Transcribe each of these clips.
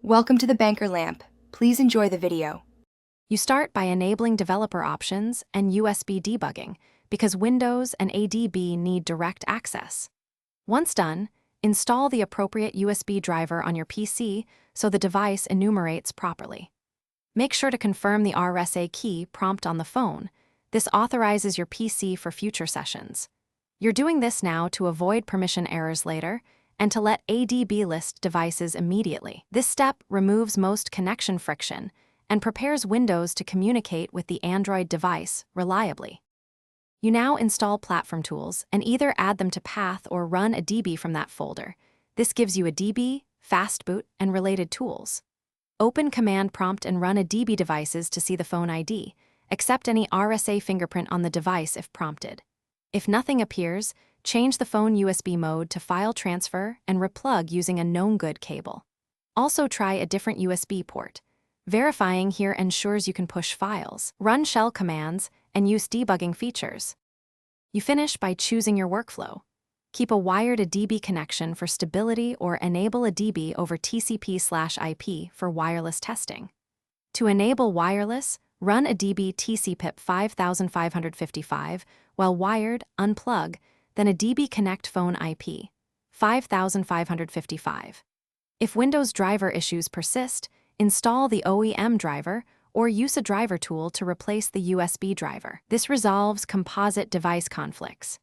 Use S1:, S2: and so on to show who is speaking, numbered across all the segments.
S1: Welcome to the Banker Lamp. Please enjoy the video.
S2: You start by enabling developer options and USB debugging because Windows and ADB need direct access. Once done, install the appropriate USB driver on your PC so the device enumerates properly. Make sure to confirm the RSA key prompt on the phone. This authorizes your PC for future sessions. You're doing this now to avoid permission errors later and to let ADB list devices immediately. This step removes most connection friction and prepares Windows to communicate with the Android device reliably. You now install platform tools and either add them to Path or run a DB from that folder. This gives you a DB, fastboot, and related tools. Open Command Prompt and run a DB devices to see the phone ID. Accept any RSA fingerprint on the device if prompted. If nothing appears, change the phone USB mode to file transfer and replug using a known good cable. Also try a different USB port. Verifying here ensures you can push files, run shell commands, and use debugging features. You finish by choosing your workflow. Keep a wired DB connection for stability or enable a DB over TCP/IP for wireless testing. To enable wireless, run a DB TCP/IP 5555, while wired, unplug, then a DB connect phone IP 5555. If Windows driver issues persist, install the OEM driver or use a driver tool to replace the USB driver. This resolves composite device conflicts.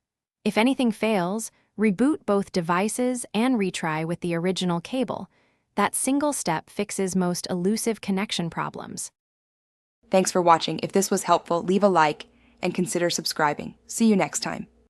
S2: If anything fails, reboot both devices and retry with the original cable. That single step fixes most elusive connection problems.
S1: Thanks for watching. If this was helpful, leave a like and consider subscribing. See you next time.